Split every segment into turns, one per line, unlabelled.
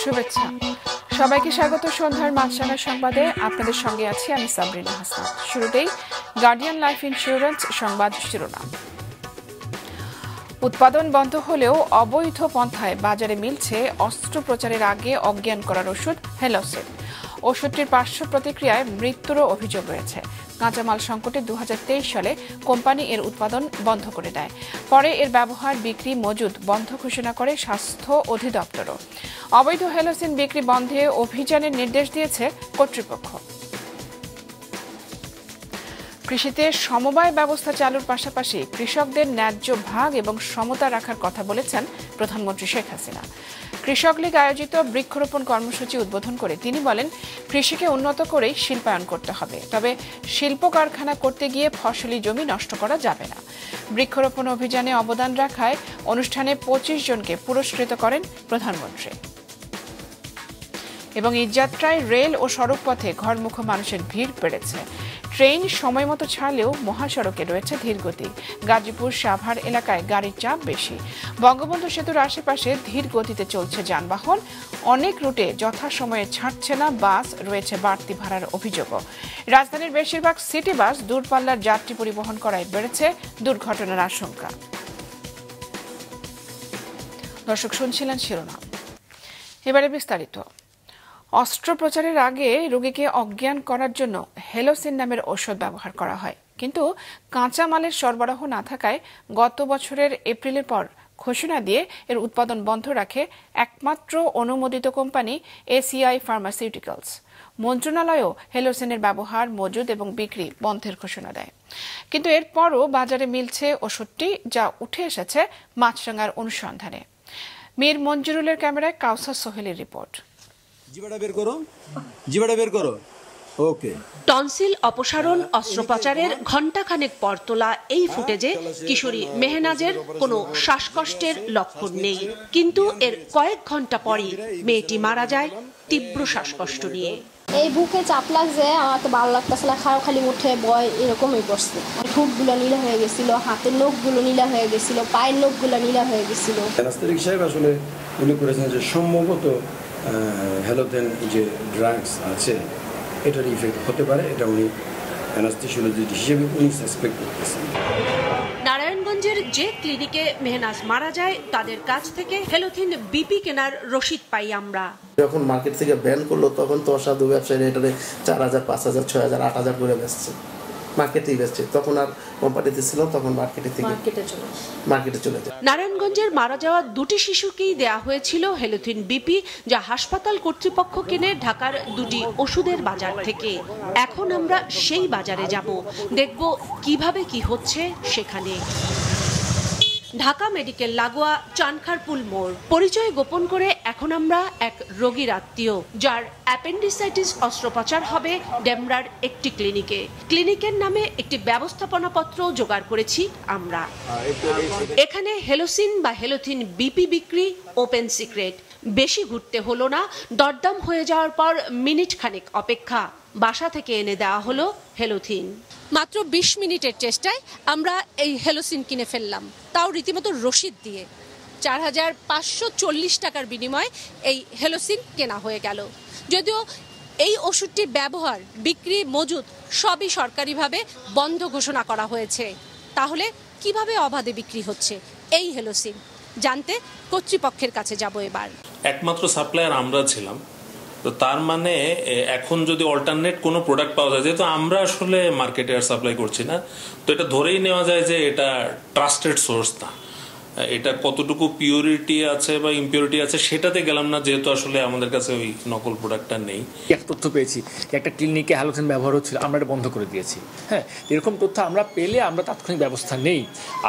শুভেচ্ছা সবাইকে স্বাগত সন্ধ্যার মাছরাঙা সংবাদে আপনাদের সঙ্গে আছি আমি সাবরিনা হাসান। শুরুতেই গার্ডিয়ান লাইফ ইন্স্যুরেন্স সংবাদ শিরোনাম। উৎপাদন বন্ধ হলেও অবৈধ পন্থায় বাজারে মিলছে অস্ত্রোপচারের আগে অজ্ঞান করার ওষুধ হেলোসিন। ওষুধটির পার্শ্ব প্রতিক্রিয়ায় মৃত্যুরও অভিযোগ রয়েছে। কাঁচামাল সংকটে 2023 সালে কোম্পানি এর উৎপাদন বন্ধ করে দেয়। পরে এর ব্যবহার, বিক্রি, মজুদ বন্ধ ঘোষণা করে স্বাস্থ্য অধিদপ্তরও। অবৈধ হেলোসিন বিক্রি বন্ধে অভিযানের নির্দেশ দিয়েছে কর্তৃপক্ষ। কৃষিতে সমবায় ব্যবস্থা চালুর পাশাপাশি কৃষকদের ন্যায্য ভাগ এবং সমতা রাখার কথা বলেছেন প্রধানমন্ত্রী শেখ হাসিনা। কৃষক লীগ আয়োজিত বৃক্ষরোপণ কর্মসূচি উদ্বোধন করে তিনি বলেন, কৃষিকে উন্নত করেই শিল্পায়ন করতে হবে, তবে শিল্প কারখানা করতে গিয়ে ফসলি জমি নষ্ট করা যাবে না। বৃক্ষরোপণ অভিযানে অবদান রাখায় অনুষ্ঠানে 25 জনকে পুরস্কৃত করেন প্রধানমন্ত্রী। এবং ঈদযাত্রায় রেল ও সড়ক পথে ঘরমুখো মানুষের ভিড় বেড়েছে। ট্রেন সময় মতো ছাড়লেও মহাসড়কে রয়েছে ধীরগতি। গাজীপুর সাভার এলাকায় গাড়ির চাপ বেশি। বঙ্গবন্ধু সেতুর আশেপাশে ধীর গতিতে চলছে যানবাহন। অনেক রুটে যথাসময়ে ছাড়ছে না বাস, রয়েছে বাড়তি ভাড়ার অভিযোগও। রাজধানীর বেশিরভাগ সিটি বাস দূরপাল্লার যাত্রী পরিবহন করায় বেড়েছে দুর্ঘটনার আশঙ্কা। দর্শক শুনছিলেন শিরোনাম, এবারে বিস্তারিত। অস্ত্রোপচারের আগে রোগীকে অজ্ঞান করার জন্য হেলোসিন নামের ঔষধ ব্যবহার করা হয়, কিন্তু কাঁচামালের সরবরাহ না থাকায় গত বছরের এপ্রিলের পর ঘোষণা দিয়ে এর উৎপাদন বন্ধ রাখে একমাত্র অনুমোদিত কোম্পানি এসিআই ফার্মাসিউটিক্যালস। মন্ত্রণালয়ও হেলোসিনের ব্যবহার, মজুদ এবং বিক্রি বন্ধের ঘোষণা দেয়। কিন্তু এরপরও বাজারে মিলছে ওষুধটি, যা উঠে এসেছে মাছরাঙার অনুসন্ধানে। মীর মঞ্জুরুলের ক্যামেরায় কাউসার সোহেলের রিপোর্ট।
টনসিল অপসারণ অস্ত্রোপচারের ঘণ্টাখানেক পর তোলা এই ফুটেজে কিশোরী মেহনাজের কোনো শ্বাসকষ্টের লক্ষণ নেই, কিন্তু এর কয়েক ঘন্টা পরই মেয়েটি মারা যায় তীব্র শ্বাসকষ্ট নিয়ে।
এই বুকে চাপ লাগছে, আমার তো ভালো লাগতেছে না, খালি উঠে বয় এরকমই করছে। ঠোঁটগুলো নীলা হয়ে গেছিল, হাতের নখগুলো নীলা হয়ে গেছিল, পায়ের নখগুলো নীলা হয়ে গেছিল।
অ্যানাস্থেটিক সাহেব আসলে উনি করেছেন যে সম্ভবত হেলোথেন যে ড্রাগস আছে এটার ইফেক্ট হতে পারে, এটা উনি অ্যানাস্থেসিওলজিস্ট হিসেবে উনি সাসপেক্ট করতেছেন।
নারায়ণগঞ্জের যে ক্লিনিকে মেহনাজ মারা যায় তাদের কাছ থেকে হেলোথিন বিপি কেনার রসিদ পাই আমরা।
যখন মার্কেট থেকে ব্যান করলো তখন তো অসাধু ব্যবসায়ীরা এটারে 4,000, 5,000, 6,000, 8,000 করে বেচছে, মার্কেটেই বেচছে। তখন আর কোম্পানিতে ছিল, তখন মার্কেটে চলে যায়।
নারায়ণগঞ্জের মারা যাওয়া দুটি শিশুকেই দেয়া হয়েছিল হেলোথিন বিপি, যা হাসপাতাল কর্তৃপক্ষ কেনে ঢাকার দুটি ওষুধের বাজার থেকে। এখন আমরা সেই বাজারে যাব, দেখব কিভাবে কি হচ্ছে সেখানে। ঢাকা মেডিকেল লাগোয়া চানখারপুল মোড়। পরিচয় গোপন করে এখন আমরা এক রোগীর আত্মীয়, যার অ্যাপেন্ডিসাইটিস অস্ত্রোপচার হবে ডেমরার একটি ক্লিনিকে। ক্লিনিকের নামে একটি ব্যবস্থাপনাপত্র জোগাড় করেছি আমরা। এখানে হেলোসিন বা হেলোথিন বিপি বিক্রি ওপেন সিক্রেট। বেশি ঘুরতে হলো না, দরদাম হয়ে যাওয়ার পর মিনিট খানেক অপেক্ষা, বাসা থেকে এনে দেওয়া হলো হেলোথিন।
মাত্র 20 মিনিটের চেষ্টায় আমরা এই হেলোসিন কিনে ফেললাম, তাও রীতিমতো রসিদ দিয়ে। 4,540 টাকার বিনিময়ে এই হেলোসিন কেনা হয়ে গেল। যদিও এই ওষুধটির ব্যবহার, বিক্রি, মজুদ সবই সরকারিভাবে বন্ধ ঘোষণা করা হয়েছে। তাহলে কিভাবে অবাধে বিক্রি হচ্ছে এই হেলোসিন জানতে কর্তৃপক্ষের কাছে যাব এবার।
একমাত্র সাপ্লায়ার আমরা ছিলাম, তো তার মানে এখন যদি অল্টারনেট কোনো প্রোডাক্ট পাওয়া যায়, যেহেতু আমরা আসলে মার্কেটে আর সাপ্লাই করছি না, তো এটা ধরেই নেওয়া যায় যে এটা ট্রাস্টেড সোর্স না। এটা কতটুকু পিউরিটি আছে বা ইমপিউরিটি আছে সেটাতে গেলাম না, যেহেতু আসলে আমাদের কাছে ওই নকল প্রোডাক্টটা নেই।
এক তথ্য পেয়েছি একটা ক্লিনিকে হ্যালোথেন ব্যবহার হচ্ছিল, আমরা এটা বন্ধ করে দিয়েছি। হ্যাঁ, এরকম তথ্য আমরা পেলে আমরা তাৎক্ষণিক ব্যবস্থা নেই।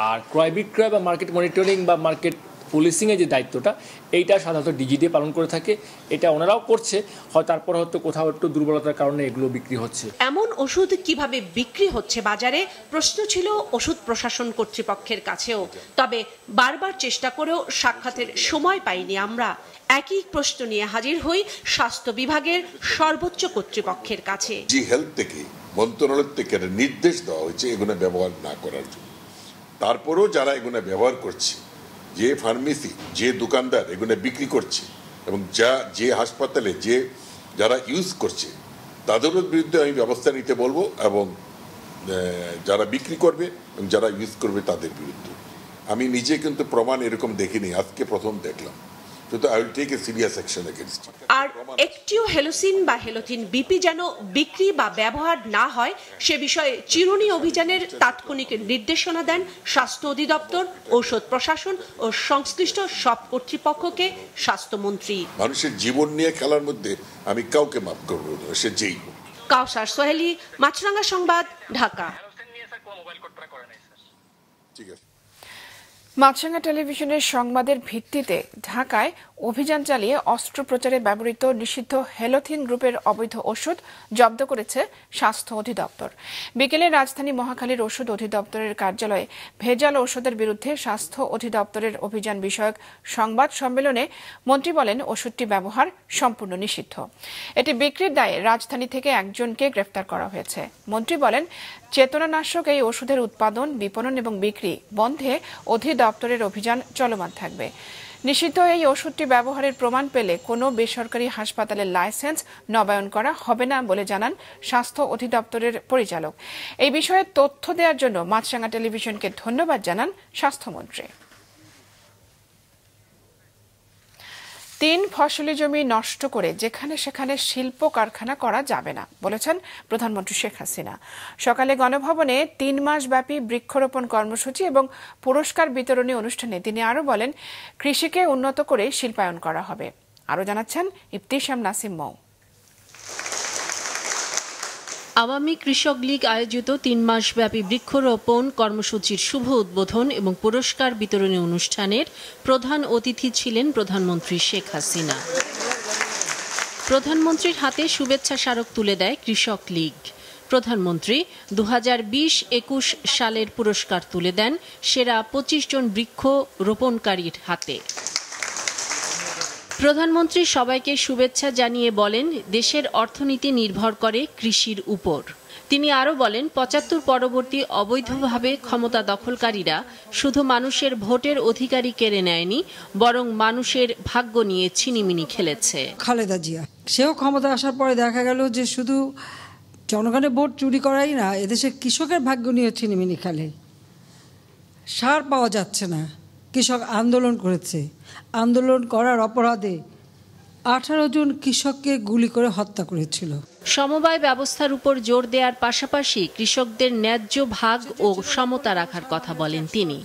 আর ক্রয় বিক্রয় বা মার্কেট মনিটরিং বা মার্কেট পুলিশিংয়ের যে দায়িত্বটা এইটা সাধারণত ডিজিডি পালন করে থাকে, এটা ওনারাও করছে, হয় তারপর হয়তো কোথাও একটু দুর্বলতার কারণে এগুলো বিক্রি হচ্ছে।
এমন ওষুধ কিভাবে বিক্রি হচ্ছে বাজারে প্রশ্ন ছিল ওষুধ প্রশাসন কর্তৃপক্ষের কাছেও, তবে বারবার চেষ্টা করেও সাক্ষাতের সময় পাইনি আমরা। একই প্রশ্ন নিয়ে হাজির হই স্বাস্থ্য বিভাগের সর্বোচ্চ কর্তৃপক্ষের কাছে।
জি হেলথ থেকে মন্ত্রণালয় থেকে নির্দেশ দেওয়া হয়েছে এগুলো ব্যবহার না করার জন্য, তারপরেও যারা এগুলো ব্যবহার করছে, যে ফার্মেসি, যে দোকানদার এগুলো বিক্রি করছে এবং যে হাসপাতালে যারা ইউজ করছে তাদের বিরুদ্ধে আমি ব্যবস্থা নিতে বলবো, এবং যারা বিক্রি করবে এবং যারা ইউজ করবে তাদের বিরুদ্ধে। আমি নিজে কিন্তু প্রমাণ এরকম দেখিনি, আজকে প্রথম দেখলাম, কিন্তু I will take a serious action against it.
আর একটিও হেলোসিন বা হেলোথিন বিপি যেন বিক্রি বা ব্যবহার না হয় সে বিষয়ে চিরুনি অভিযানের তাৎক্ষণিক নির্দেশনা দেন স্বাস্থ্য অধিদপ্তর, ঔষধ প্রশাসন ও সংশ্লিষ্ট সব কর্তৃপক্ষকে স্বাস্থ্যমন্ত্রী।
মানুষের জীবন নিয়ে খেলার মধ্যে আমি কাউকে মাফ করব না, সে যেই হোক।
কাউসার সোহেলি, মাছরাঙ্গা সংবাদ, ঢাকা।
ঠিক আছে।
মাছরাঙ্গা টেলিভিশনের সংবাদের ভিত্তিতে ঢাকায় অভিযান চালিয়ে অস্ত্রোপচারে ব্যবহৃত নিষিদ্ধ হেলোথিন গ্রুপের অবৈধ ওষুধ জব্দ করেছে স্বাস্থ্য অধিদপ্তর। বিকেলে রাজধানী মহাখালীর ওষুধ অধিদপ্তরের কার্যালয়ে ভেজাল ওষুধের বিরুদ্ধে স্বাস্থ্য অধিদপ্তরের অভিযান বিষয়ক সংবাদ সম্মেলনে মন্ত্রী বলেন, ওষুধটি ব্যবহার সম্পূর্ণ নিষিদ্ধ। এটি বিক্রির দায়ে রাজধানী থেকে একজনকে গ্রেফতার করা হয়েছে। মন্ত্রী বলেন, চেতনানাশক এই ওষুধের উৎপাদন, বিপণন এবং বিক্রি বন্ধে অধিদপ্তরের অভিযান চলমান থাকবে। নিষিদ্ধ এই ওষুধটি ব্যবহারের প্রমাণ পেলে কোনো বেসরকারি হাসপাতালের লাইসেন্স নবায়ন করা হবে না বলে জানান স্বাস্থ্য অধিদপ্তরের পরিচালক। এই বিষয়ে তথ্য দেওয়ার জন্য মাছরাঙ্গা টেলিভিশনকে ধন্যবাদ জানান স্বাস্থ্যমন্ত্রী। 3 ফসলি জমি নষ্ট করে যেখানে সেখানে শিল্প কারখানা করা যাবে না বলেছেন প্রধানমন্ত্রী শেখ হাসিনা। সকালে গণভবনে 3 মাস ব্যাপী বৃক্ষরোপণ কর্মসূচি এবং পুরস্কার বিতরণী অনুষ্ঠানে তিনি আরও বলেন, কৃষিকে উন্নত করে শিল্পায়ন করা হবে। আরও জানাচ্ছেন ইফতিশাম নাসিম মৌ।
আওয়ামী কৃষক লীগ আয়োজিত 3 মাসব্যাপী বৃক্ষরোপণ কর্মসূচির শুভ উদ্বোধন এবং পুরস্কার বিতরণী অনুষ্ঠানের প্রধান অতিথি ছিলেন প্রধানমন্ত্রী শেখ হাসিনা। প্রধানমন্ত্রীর হাতে শুভেচ্ছা স্মারক তুলে দেয় কৃষক লীগ। প্রধানমন্ত্রী 2020-21 সালের পুরস্কার তুলে দেন সেরা 25 জন বৃক্ষ রোপণকারীর হাতে। প্রধানমন্ত্রী সবাইকে শুভেচ্ছা জানিয়ে বলেন, দেশের অর্থনীতি নির্ভর করে কৃষির উপর। তিনি আরও বলেন, 75 পরবর্তী অবৈধভাবে ক্ষমতা দখলকারীরা শুধু মানুষের ভোটের অধিকারই কেড়ে নেয়নি, বরং মানুষের ভাগ্য নিয়ে ছিনিমিনি খেলেছে।
খালেদা জিয়া সেও ক্ষমতা আসার পরে দেখা গেল যে শুধু জনগণের ভোট চুরি করাই না, এদেশের কৃষকের ভাগ্য নিয়ে ছিনিমিনি খেলে। সার পাওয়া যাচ্ছে না, কৃষক আন্দোলন করেছে। আন্দোলন করার অপরাধে 18 জন কৃষককে গুলি করে হত্যা করেছিল।
সমবায় ব্যবস্থার উপর জোর দেওয়ার পাশাপাশি কৃষকদের ন্যায্য ভাগ ও সমতা রাখার কথা বলেন তিনি।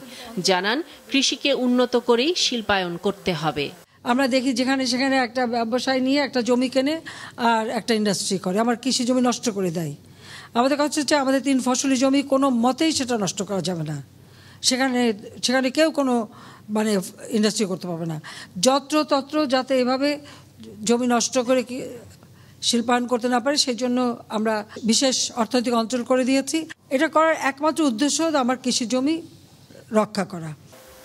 জানান, কৃষিকে উন্নত করেই শিল্পায়ন করতে হবে।
আমরা দেখি যেখানে সেখানে একটা ব্যবসায় নিয়ে একটা জমি কেনে আর একটা ইন্ডাস্ট্রি করে, আমার কৃষি জমি নষ্ট করে দেয়। আমাদের কাছে হচ্ছে আমাদের 3 ফসলি জমি কোনো মতেই সেটা নষ্ট করা যাবে না। সেখানে কেউ কোনো ইন্ডাস্ট্রি করতে পারবে না। যত্রতত্র যাতে এভাবে জমি নষ্ট করে শিল্পায়ন করতে না পারে, সেই জন্য আমরা বিশেষ অর্থনৈতিক অঞ্চল করে দিয়েছি। এটা করার একমাত্র উদ্দেশ্য আমার কৃষি জমি রক্ষা করা।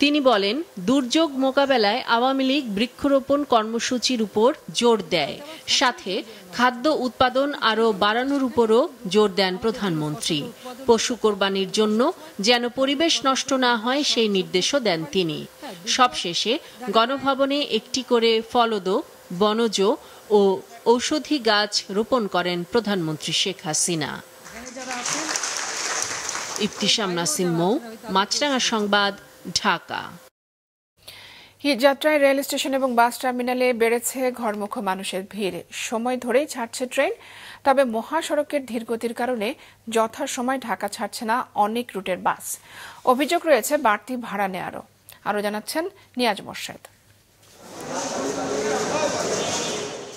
তিনি বলেন, দুর্যোগ মোকাবেলায় আওয়ামী লীগ বৃক্ষরোপণ কর্মসূচির উপর জোর দেয়, সাথে খাদ্য উৎপাদন আরও বাড়ানোর উপরও জোর দেন প্রধানমন্ত্রী। পশু কোরবানির জন্য যেন পরিবেশ নষ্ট না হয় সেই নির্দেশও দেন তিনি। সবশেষে গণভবনে একটি করে ফলদ, বনজ ও ঔষধি গাছ রোপণ করেন প্রধানমন্ত্রী শেখ হাসিনা। ইফতিশাম নাসিম মৌ, মাছরাঙ্গা সংবাদ, ঢাকা।
যাত্রায় রেল স্টেশন এবং বাস টার্মিনালে বেড়েছে ঘরমুখো মানুষের ভিড়। সময় ধরেই ছাড়ছে ট্রেন, তবে মহাসড়কের ধীরগতির কারণে যথাসময় ঢাকা ছাড়ছে না অনেক রুটের বাস। অভিযোগ রয়েছে বাড়তি ভাড়া নেওয়ারও। আরও জানাচ্ছেন নিয়াজ মোর্শেদ।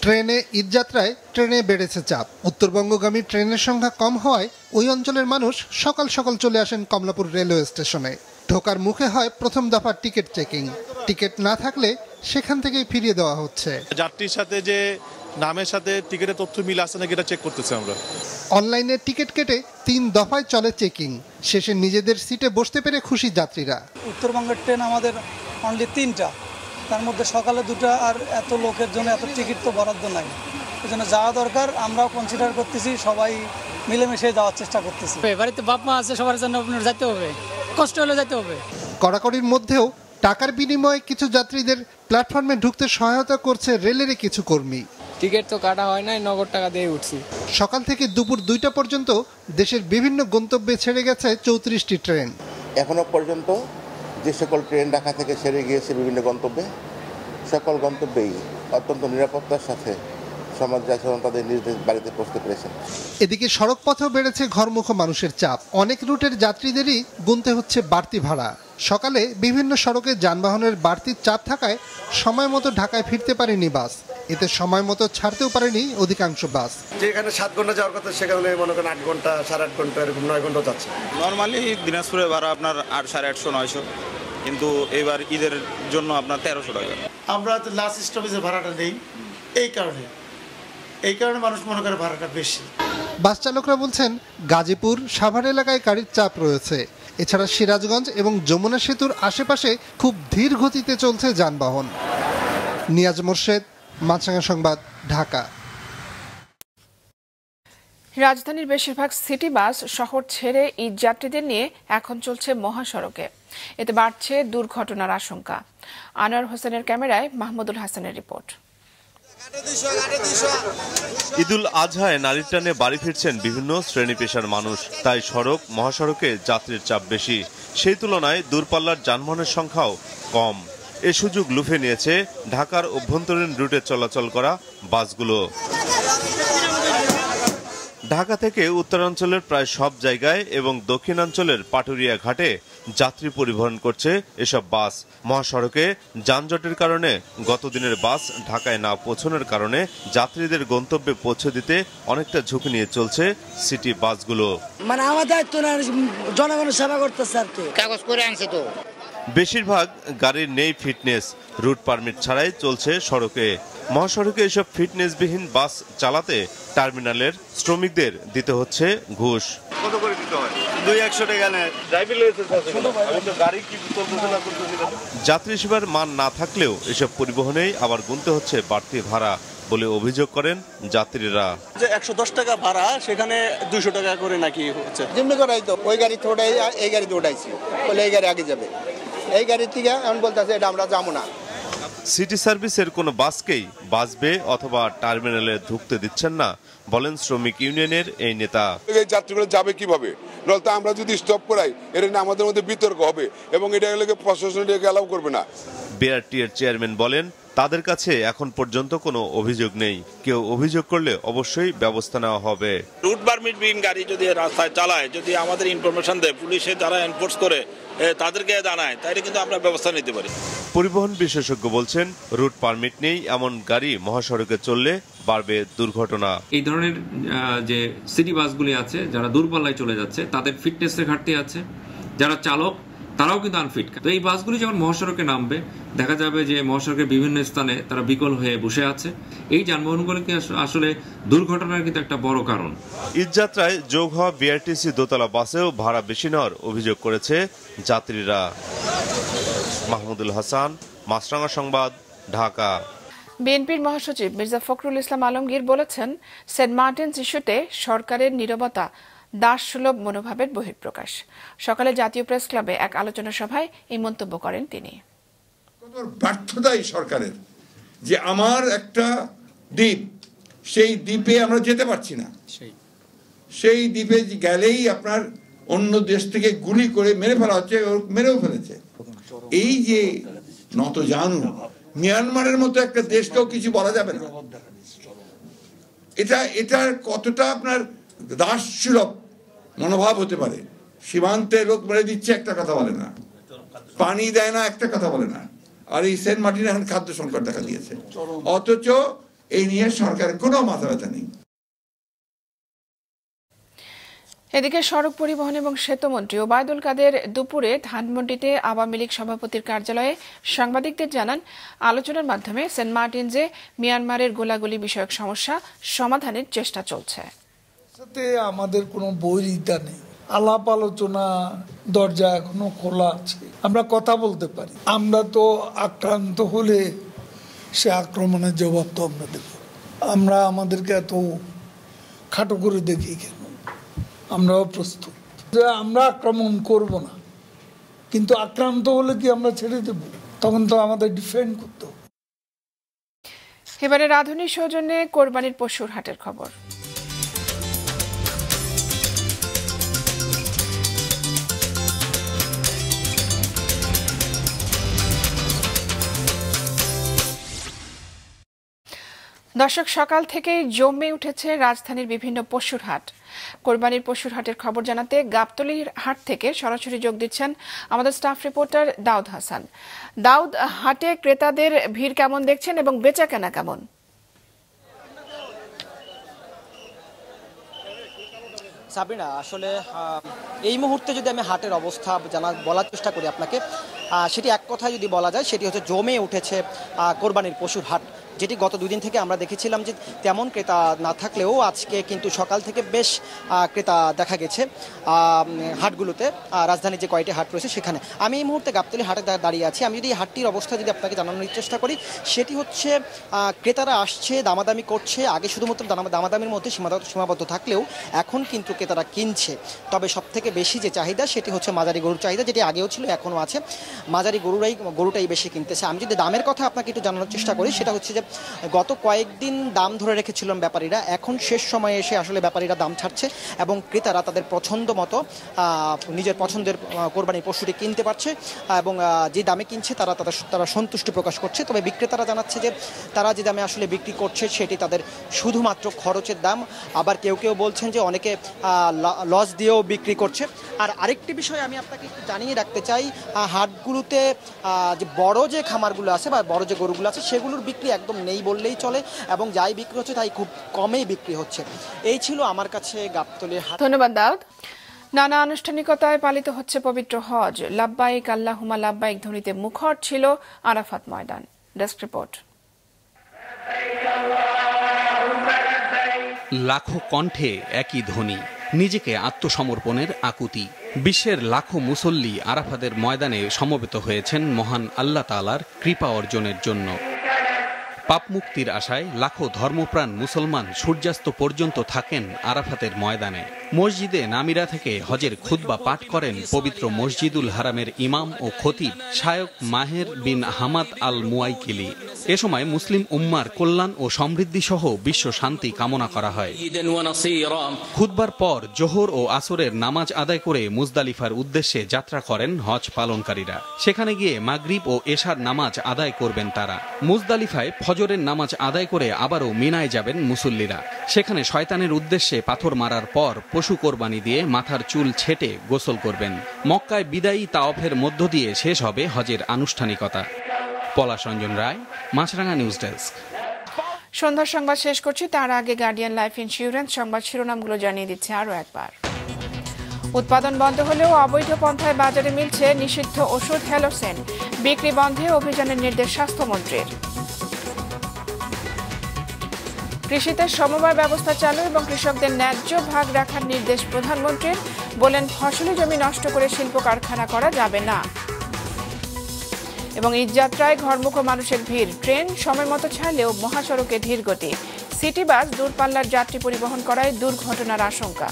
ট্রেনে ঈদযাত্রায় ট্রেনে বেড়েছে চাপ। উত্তরবঙ্গগামী ট্রেনের সংখ্যা কম হওয়ায় ওই অঞ্চলের মানুষ সকাল সকাল চলে আসেন কমলাপুর রেলওয়ে স্টেশনে। ঢোকার মুখে হয় প্রথম দফার টিকিট চেকিং। টিকিট না থাকলে সেখান থেকেই ফিরিয়ে দেওয়া হচ্ছে।
যাত্রীর সাথে যে নামের সাথে টিকিটের তথ্য মিল আছে নাকি এটা চেক করতেছি আমরা।
অনলাইনে টিকিট কেটে 3 দফায় চলে চেকিং, শেষে নিজেদের সিটে বসতে পেরে খুশি যাত্রীরা।
উত্তরবঙ্গের ট্রেন আমাদের অনলি 3টা, তার মধ্যে সকালে 2টা, আর এত লোকের জন্য এত টিকিট তো বরাদ্দ নাই, এই জন্য যাওয়া দরকার। আমরাও কনসিডার করতেছি, সবাই মিলেমিশে যাওয়ার চেষ্টা করতেছি।
বাড়িতে বাপ মা আছে, সবার জন্য আপনার যেতে হবে, কষ্ট হলে যেতে হবে।
কড়াকড়ির মধ্যেও টাকার বিনিময়ে কিছু যাত্রীদের প্ল্যাটফর্মে ঢুকতে সহায়তা করছে রেলের কিছু কর্মী।
টিকিট তো কাটা হয় নাই, নগদ টাকা দিয়ে উঠছি।
সকাল থেকে দুপুর 2টা পর্যন্ত দেশের বিভিন্ন গন্তব্যে ছেড়ে গেছে 34টি ট্রেন।
এখনো পর্যন্ত যে সকল ট্রেন ঢাকা থেকে ছেড়ে গিয়েছে বিভিন্ন গন্তব্যে, সকল গন্তব্যেই অত্যন্ত নিরাপত্তার সাথে সমাজ যাত্রীরা তাদের নিজ নিজ বাড়িতে পৌঁছতে পেরেছেন।
এদিকে সড়ক পথেও বেড়েছে ঘরমুখো মানুষের চাপ। অনেক রুটের যাত্রীদেরই গুনতে হচ্ছে বাড়তি ভাড়া। সকালে বিভিন্ন সড়কে যানবাহনের বাড়তি চাপ থাকায় সময় মতো ঢাকায় ফিরতে পারেনি বাস। এতে সময় মতো ছাড়তেও পারেনি অধিকাংশ বাস।
যেখানে 7 ঘন্টা যাওয়ার কথা সেখানে মনে করেন 8 ঘন্টা, 8.5 ঘন্টা, এরকম 9 ঘন্টা যাচ্ছে।
নর্মালি দিনাজপুরে ভাড়া আপনার 800, 900, কিন্তু এবার ঈদের জন্য আপনার 1300 টাকা।
আমরা তো লাস্ট স্টপেজের ভাড়াটা নেই, এই কারণে মানুষ মনে করে ভাড়াটা বেশি।
বাস চালকরা বলছেন গাজীপুর, সাভার এলাকায় গাড়ির চাপ রয়েছে। এছাড়া সিরাজগঞ্জ এবং যমুনা সেতুর আশেপাশে খুব ধীর গতিতে চলছে যানবাহন। নিয়াজ মোর্শেদ, মাছরাঙা সংবাদ, ঢাকা।
রাজধানীর বেশিরভাগ সিটি বাস শহর ছেড়ে ঈদ যাত্রীদের নিয়ে এখন চলছে মহাসড়কে। এতে বাড়ছে দুর্ঘটনার আশঙ্কা। আনোয়ার হোসেনের ক্যামেরায় মাহমুদুল হাসানের রিপোর্ট।
ঈদুল আজহায় নারীর টানে বাড়ি ফিরছেন বিভিন্ন শ্রেণী পেশার মানুষ, তাই সড়ক মহাসড়কে যাত্রীর চাপ বেশি। সেই তুলনায় দূরপাল্লার যানবাহনের সংখ্যাও কম। এ সুযোগ লুফে নিয়েছে ঢাকার অভ্যন্তরীণ রুটে চলাচল করা বাসগুলো। ঢাকা থেকে উত্তরাঞ্চলের প্রায় সব জায়গায় এবং দক্ষিণাঞ্চলের পাটুরিয়া ঘাটে যাত্রী পরিবহন করছে এসব বাস। মহাসড়কে যানজটের কারণে গত দিনের বাস ঢাকায় না পৌঁছানোর কারণে যাত্রীদের গন্তব্যে পৌঁছে দিতে অনেকটা ঝুঁকি নিয়ে চলছে সিটি বাসগুলো।
মানে আমাদের তো জনগণের সেবা করতেছে আর কি, কাগজ করে আনছে তো।
বেশিরভাগ গাড়ির নেই ফিটনেস, রুট পারমিট ছাড়াই চলছে সড়কে। মহাসড়কে এসব ফিটনেসবিহীন বাস চালাতে টার্মিনালের শ্রমিকদের দিতে হচ্ছে ঘুষ।
কত করে দিতে হয়? 200 টাকা নেয়। ড্রাইভিং লাইসেন্স আছে, কিন্তু গাড়ি কি চলতেছে না করতেছে না।
যাত্রী সেবার মান না থাকলেও এসব পরিবহনেই আবার গুনতে হচ্ছে বাড়তি ভাড়া বলে অভিযোগ করেন যাত্রীরা।
যে 110 টাকা ভাড়া, সেখানে 200 টাকা করে নাকি হচ্ছে।
যেমনি করাই তো ওই গাড়িতে ওঠাই, এই গাড়িতে ওঠাইছি, বলে এই গাড়ি আগে যাবে, এই গাড়ির থেকে এখন বলতেছে এটা আমরা যাবো না।
সিটি সার্ভিসের কোনো বাসকেই বাস বে অথবা টার্মিনালে ঢুকতে দিচ্ছেন না বলেন শ্রমিক ইউনিয়নের এই নেতা।
এই যাত্রীগুলো যাবে কিভাবে? নয়তো আমরা যদি স্টপ করাই এটা নিয়ে আমাদের মধ্যে বিতর্ক হবে এবং এটা প্রশাসন এটাকে অ্যালাউ করবে না।
বিআরটি এর চেয়ারম্যান বলেন তাদের কাছে এখন পর্যন্ত কোনো অভিযোগ নেই। কেউ অভিযোগ করলে অবশ্যই ব্যবস্থা নেওয়া হবে।
রুট পারমিট বিহীন গাড়ি যদি রাস্তায় চালায়, যদি আমাদের ইনফরমেশন দেয়, পুলিশে যারা এনফোর্স করে তাদেরকে জানায়, তাইলে কিন্তু আমরা ব্যবস্থা নিতে পারি।
পরিবহন বিশেষজ্ঞ বলছেন রুট পারমিট নেই এমন গাড়ি মহাসড়কে চললে বাড়বে দুর্ঘটনা।
এই ধরনের যে সিটি বাসগুলি আছে যারা দূরপাল্লায় চলে যাচ্ছে তাদের ফিটনেসের ঘাটতি আছে, যারা চালক তারাও কিন্তু আনফিট। তো এই বাসগুলি যখন মহাসড়কে নামবে দেখা যাবে যে মহাসড়কের বিভিন্ন স্থানে তারা বিকল হয়ে বসে আছে। এই যানবাহনগুলিকে আসলে দুর্ঘটনার কিন্তু একটা বড় কারণ।
ঈদযাত্রায় যোগ হওয়া বিআরটিসি দোতলা বাসেও ভাড়া বেশি নেওয়ার অভিযোগ করেছে যাত্রীরা। মাহমুদুল হাসান, মাছরাঙা সংবাদ, ঢাকা।
বিএনপির মহাসচিব মির্জা ফখরুল ইসলাম আলমগীর বলেছেন, সেন্ট মার্টিনস ইস্যুতে সরকারের নীরবতা দাসসুলভ মনোভাবের বহিঃপ্রকাশ। সকালে জাতীয় প্রেস ক্লাবে এক আলোচনা সভায় এই মন্তব্য করেন তিনি।
ব্যর্থতাই সরকারের যে আমার একটা দ্বীপ, সেই দ্বীপে আমরা যেতে পারছি না, সেই দ্বীপে গেলেই আপনার অন্য দেশ থেকে গুলি করে মেরে ফেলা হচ্ছে, মেরেও ফেলেছে। এই যে নতজানু মিয়ানমারের মতো একটা দেশকেও কিছু বলা যাবে না। এটার কতটা আপনার দাসসুলভ মনোভাব হতে পারে। সীমান্তে লোক মেরে দিচ্ছে, একটা কথা বলে না, পানি দেয় না, একটা কথা বলে না। আর এই সেন্ট মার্টিনে এখন খাদ্য সংকট দেখা দিয়েছে, অথচ এই নিয়ে সরকারের কোনো মাথা ব্যথা নেই।
এদিকে সড়ক পরিবহন এবং সেতুমন্ত্রী ওবায়দুল কাদের দুপুরে ধানমন্ডিতে আওয়ামী লীগ সভাপতির কার্যালয়ে সাংবাদিকদের জানান, আলোচনার মাধ্যমে সেন্ট মার্টিনসে মিয়ানমারের গোলাগুলি বিষয়ক সমস্যা সমাধানের চেষ্টা চলছে।
আমাদের কোনো বৈরিতা নেই, আলাপ আলোচনা দরজা এখনো খোলা আছে, আমরা কথা বলতে পারি। আমরা তো আক্রান্ত হলে সে আক্রমণের জবাব তো আমরা দেব। আমরা আমাদেরকে এত খাটো করে দেখি কেন? আমরাও প্রস্তুত যে আমরা আক্রমণ করব না, কিন্তু আক্রান্ত হলে কি আমরা ছেড়ে দেব? তখন তো আমাদের ডিফেন্ড করতে হবে।
এবারে রাধুনী সৌজন্যে কোরবানির পশুর হাটের খবর। দর্শক, সকাল থেকেই জমে উঠেছে রাজধানীর বিভিন্ন পশুর হাট। কোরবানির পশুর হাটের খবর জানাতে গাবতলীর হাট থেকে সরাসরি যোগ দিচ্ছেন আমাদের স্টাফ রিপোর্টার দাউদ হাসান। দাউদ, হাটে ক্রেতাদের ভিড় কেমন দেখছেন এবং বেচাকেনা কেমন?
সাবিনা, আসলে এই মুহূর্তে যদি আমি হাটের অবস্থা বলার চেষ্টা করি আপনাকে, সেটি এক কথায় যদি বলা যায় সেটি হচ্ছে জমে উঠেছে কোরবানির পশুর হাট, যেটি গত দুদিন থেকে আমরা দেখেছিলাম যে তেমন ক্রেতা না থাকলেও আজকে কিন্তু সকাল থেকে বেশ ক্রেতা দেখা গেছে হাটগুলোতে, রাজধানীর যে কয়টি হাট রয়েছে সেখানে। আমি এই মুহূর্তে গাবতলী হাটে দাঁড়িয়ে আছি। আমি যদি এই হাটটির অবস্থা যদি আপনাকে জানানোর চেষ্টা করি, সেটি হচ্ছে ক্রেতারা আসছে, দামাদামি করছে। আগে শুধুমাত্র দামাদামির মধ্যে সীমাবদ্ধ থাকলেও এখন কিন্তু ক্রেতারা কিনছে। তবে সবথেকে বেশি যে চাহিদা সেটি হচ্ছে মাঝারি গরুর চাহিদা, যেটি আগেও ছিল এখনও আছে। মাঝারি গরুটাই বেশি কিনতেছে। আমি যদি দামের কথা আপনাকে একটু জানানোর চেষ্টা করি, সেটা হচ্ছে যে গত কয়েকদিন দাম ধরে রেখেছিলাম ব্যাপারীরা, এখন শেষ সময়ে এসে আসলে ব্যাপারীরা দাম ছাড়ছে এবং ক্রেতারা তাদের পছন্দ মতো নিজের পছন্দের কোরবানির পশুটি কিনতে পারছে এবং যে দামে কিনছে তারা সন্তুষ্টি প্রকাশ করছে। তবে বিক্রেতারা জানাচ্ছে যে তারা যে দামে আসলে বিক্রি করছে সেটি তাদের শুধুমাত্র খরচের দাম। আবার কেউ কেউ বলছেন যে অনেকে লস দিয়েও বিক্রি করছে। আর আরেকটি বিষয় আমি আপনাকে একটু জানিয়ে রাখতে চাই, হাটগুলোতে যে বড় যে খামারগুলো আছে বা বড় যে গরুগুলো আছে সেগুলোর বিক্রি একদম নেই বললেই চলে এবং যাই বিক্রি হচ্ছে তাই খুব কমেই বিক্রি হচ্ছে। এই ছিল আমার কাছে গাবতলীর হাট।
ধন্যবাদ দাউদ। নানা আনুষ্ঠানিকতায় পালিত হচ্ছে পবিত্র হজ। লাব্বাইক আল্লাহুম্মা লাব্বাইক ধ্বনিতে মুখর ছিল আরাফাত ময়দান। Desk report.
লাখো কণ্ঠে একই ধ্বনি, নিজেকে আত্মসমর্পণের আকুতি। বিশ্বের লাখো মুসল্লি আরাফাতের ময়দানে সমবেত হয়েছেন মহান আল্লাহ তাআলার কৃপা অর্জনের জন্য। পাপ মুক্তির আশায় লাখো ধর্মপ্রাণ মুসলমান সূর্যাস্ত পর্যন্ত থাকেন আরাফাতের ময়দানে। মসজিদে নামিরা থেকে হজের খুতবা পাঠ করেন পবিত্র মসজিদুল হারামের ইমাম ও খতিব শায়ক মাহের বিন হামাদ আল মুয়াইকিলি। এ সময় মুসলিম উম্মার কল্যাণ ও সমৃদ্ধি সহ বিশ্ব শান্তি কামনা করা হয়। খুতবার পর জোহর ও আসরের নামাজ আদায় করে মুজদালিফার উদ্দেশ্যে যাত্রা করেন হজ পালনকারীরা। সেখানে গিয়ে মাগরিব ও এশার নামাজ আদায় করবেন তারা। মুজদালিফায় ফজরের নামাজ আদায় করে আবারও মিনায় যাবেন মুসল্লিরা। সেখানে শয়তানের উদ্দেশ্যে পাথর মারার পর পশু কোরবানি দিয়ে মাথার চুল ছেটে গোসল করবেন। মক্কায় বিদায়ী তাওয়াফের মধ্য দিয়ে শেষ হবে হজের আনুষ্ঠানিকতা। পলাশ রঞ্জন রায়, মাছরাঙা নিউজ ডেস্ক।
সন্ধ্যার সংবাদ শেষ করছি, তার আগে গার্ডিয়ান লাইফ ইন্স্যুরেন্স সংবাদ শিরোনামগুলো জানিয়ে দিচ্ছে আরও একবার। উৎপাদন বন্ধ হলেও অবৈধ পন্থায় বাজারে মিলছে নিষিদ্ধ ওষুধ হেলোসেন। বিক্রি বন্ধে অভিযানের নির্দেশ স্বাস্থ্যমন্ত্রীর। কৃষিতে সমবায় ব্যবস্থা চালু এবং কৃষকদের ন্যায্য ভাগ রাখার নির্দেশ প্রধানমন্ত্রীর। বলেন, ফসলি জমি নষ্ট করে শিল্প কারখানা করা যাবে না। এবং ঈদযাত্রায় ঘরমুখো মানুষের ভিড়, ট্রেন সময় মতো ছাড়লেও মহাসড়কে ধীর গতি। সিটি বাস দূরপাল্লার যাত্রী পরিবহন করায় দুর্ঘটনার আশঙ্কা।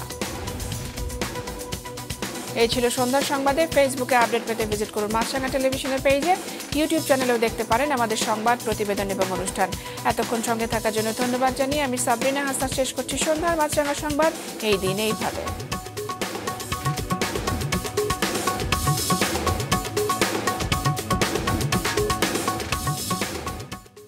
এই ছিল সন্ধ্যার সংবাদে। ফেসবুকে আপডেট পেতে ভিজিট করুন মাছরাঙা টেলিভিশনের পেজে। ইউটিউব চ্যানেলেও দেখতে পারেন আমাদের সংবাদ, প্রতিবেদন এবং অনুষ্ঠান। এতক্ষণ সঙ্গে থাকার জন্য ধন্যবাদ জানিয়ে আমি সাবরিনা হাসান শেষ করছি সন্ধ্যার মাছরাঙা সংবাদ। এই দিন এইভাবে।